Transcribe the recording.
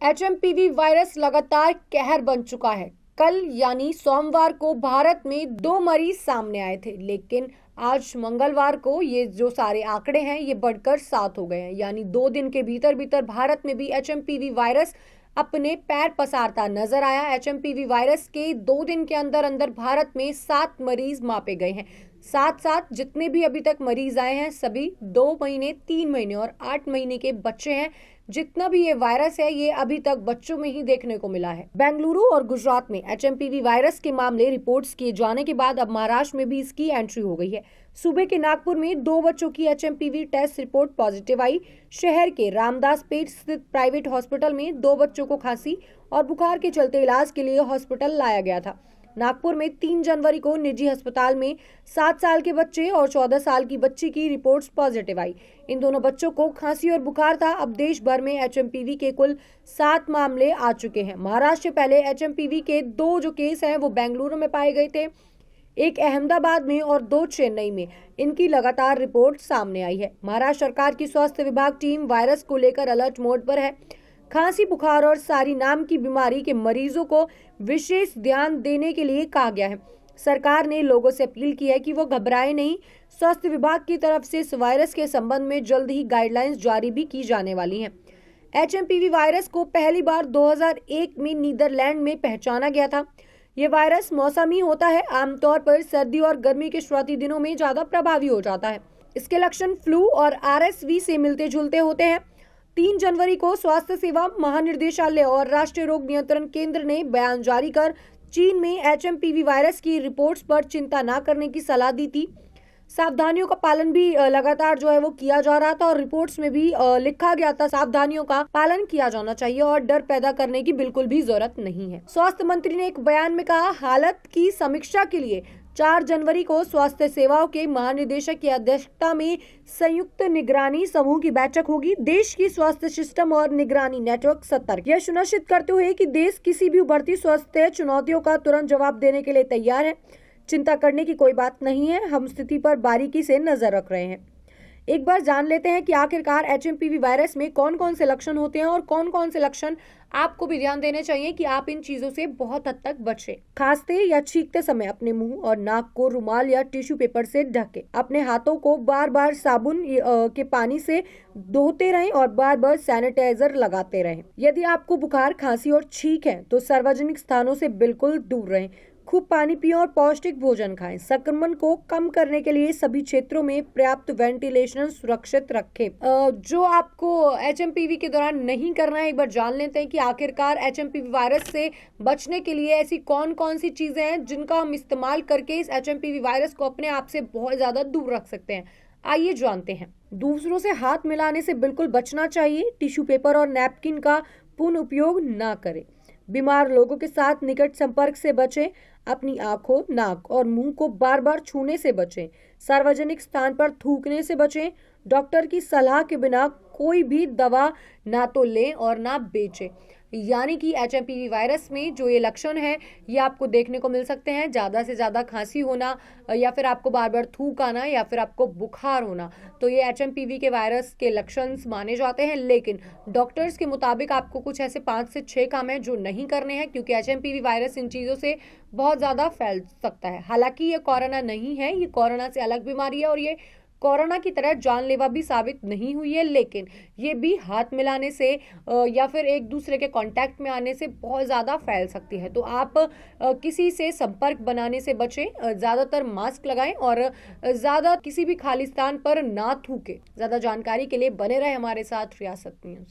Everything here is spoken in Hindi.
एचएमपीवी वायरस लगातार कहर बन चुका है। कल यानी सोमवार को भारत में 2 मरीज सामने आए थे, लेकिन आज मंगलवार को ये जो सारे आंकड़े हैं ये बढ़कर 7 हो गए हैं। यानी 2 दिन के भीतर भीतर भारत में भी एचएमपीवी वायरस अपने पैर पसारता नजर आया। एचएमपीवी वायरस के 2 दिन के अंदर अंदर भारत में 7 मरीज मापे गए हैं। साथ साथ जितने भी अभी तक मरीज आए हैं सभी 2 महीने, 3 महीने और 8 महीने के बच्चे हैं। जितना भी ये वायरस है ये अभी तक बच्चों में ही देखने को मिला है। बेंगलुरु और गुजरात में एचएमपीवी वायरस के मामले रिपोर्ट्स किए जाने के बाद अब महाराष्ट्र में भी इसकी एंट्री हो गई है। सूबे के नागपुर में 2 बच्चों की एचएमपीवी टेस्ट रिपोर्ट पॉजिटिव आई। शहर के रामदासपेट स्थित प्राइवेट हॉस्पिटल में 2 बच्चों को खांसी और बुखार के चलते इलाज के लिए हॉस्पिटल लाया गया था। नागपुर में 3 जनवरी को निजी अस्पताल में 7 साल के बच्चे और 14 साल की बच्ची की रिपोर्ट्स पॉजिटिव आई। इन दोनों बच्चों को खांसी और बुखार था। अब देश भर में एचएमपीवी के कुल 7 मामले आ चुके हैं। महाराष्ट्र से पहले एचएमपीवी के 2 जो केस हैं वो बेंगलुरु में पाए गए थे, एक अहमदाबाद में और 2 चेन्नई में। इनकी लगातार रिपोर्ट सामने आई है। महाराष्ट्र सरकार की स्वास्थ्य विभाग टीम वायरस को लेकर अलर्ट मोड पर है। खांसी, बुखार और सारी नाम की बीमारी के मरीजों को विशेष ध्यान देने के लिए कहा गया है। सरकार ने लोगों से अपील की है कि वो घबराएं नहीं। स्वास्थ्य विभाग की तरफ से इस वायरस के संबंध में जल्द ही गाइडलाइंस जारी भी की जाने वाली हैं। एचएमपीवी वायरस को पहली बार 2001 में नीदरलैंड में पहचाना गया था। ये वायरस मौसमी होता है। आमतौर पर सर्दी और गर्मी के शुरुआती दिनों में ज्यादा प्रभावी हो जाता है। इसके लक्षण फ्लू और आरएसवी से मिलते जुलते होते हैं। 3 जनवरी को स्वास्थ्य सेवा महानिदेशालय और राष्ट्रीय रोग नियंत्रण केंद्र ने बयान जारी कर चीन में एचएमपीवी वायरस की रिपोर्ट्स पर चिंता न करने की सलाह दी थी। सावधानियों का पालन भी लगातार जो है वो किया जा रहा था और रिपोर्ट्स में भी लिखा गया था सावधानियों का पालन किया जाना चाहिए और डर पैदा करने की बिल्कुल भी जरूरत नहीं है। स्वास्थ्य मंत्री ने एक बयान में कहा, हालत की समीक्षा के लिए 4 जनवरी को स्वास्थ्य सेवाओं के महानिदेशक की अध्यक्षता में संयुक्त निगरानी समूह की बैठक होगी। देश की स्वास्थ्य सिस्टम और निगरानी नेटवर्क सतर्क यह सुनिश्चित करते हुए कि देश किसी भी उभरती स्वास्थ्य चुनौतियों का तुरंत जवाब देने के लिए तैयार है। चिंता करने की कोई बात नहीं है, हम स्थिति पर बारीकी से नजर रख रहे हैं। एक बार जान लेते हैं कि आखिरकार एचएमपीवी वायरस में कौन कौन से लक्षण होते हैं और कौन कौन से लक्षण आपको भी ध्यान देने चाहिए कि आप इन चीजों से बहुत हद तक बचें। खांसते या छींकते समय अपने मुंह और नाक को रुमाल या टिश्यू पेपर से ढकें। अपने हाथों को बार बार साबुन के पानी से धोते रहें और बार बार सैनिटाइजर लगाते रहें। यदि आपको बुखार, खांसी और छींक है तो सार्वजनिक स्थानों से बिल्कुल दूर रहें। खूब पानी पिएं और पौष्टिक भोजन खाएं। संक्रमण को कम करने के लिए सभी क्षेत्रों में पर्याप्त वेंटिलेशन सुरक्षित रखें। जो आपको एचएमपीवी के दौरान नहीं करना है, एक बार जान लेते हैं कि आखिरकार एचएमपीवी वायरस से बचने के लिए ऐसी कौन कौन सी चीजें हैं जिनका हम इस्तेमाल करके इस एचएमपीवी वायरस को अपने आप से बहुत ज्यादा दूर रख सकते हैं। आइए जानते हैं। दूसरों से हाथ मिलाने से बिल्कुल बचना चाहिए। टिश्यू पेपर और नैपकिन का पुनः उपयोग ना करें। बीमार लोगों के साथ निकट संपर्क से बचें। अपनी आंखों, नाक और मुंह को बार बार छूने से बचें। सार्वजनिक स्थान पर थूकने से बचें। डॉक्टर की सलाह के बिना कोई भी दवा ना तो लें और ना बेचें। यानी कि एचएमपीवी वायरस में जो ये लक्षण है ये आपको देखने को मिल सकते हैं। ज़्यादा से ज़्यादा खांसी होना या फिर आपको बार बार थूक आना या फिर आपको बुखार होना, तो ये एचएमपीवी के वायरस के लक्षण माने जाते हैं। लेकिन डॉक्टर्स के मुताबिक आपको कुछ ऐसे 5 से 6 काम हैं जो नहीं करने हैं, क्योंकि एचएमपीवी वायरस इन चीज़ों से बहुत ज़्यादा फैल सकता है। हालांकि ये कोरोना नहीं है, ये कोरोना से अलग बीमारी है और ये कोरोना की तरह जानलेवा भी साबित नहीं हुई है, लेकिन ये भी हाथ मिलाने से या फिर एक दूसरे के कांटेक्ट में आने से बहुत ज़्यादा फैल सकती है। तो आप किसी से संपर्क बनाने से बचें। ज़्यादातर मास्क लगाएं और ज़्यादा किसी भी खाली स्थान पर ना थूकें। ज़्यादा जानकारी के लिए बने रहे हमारे साथ रियासत न्यूज़।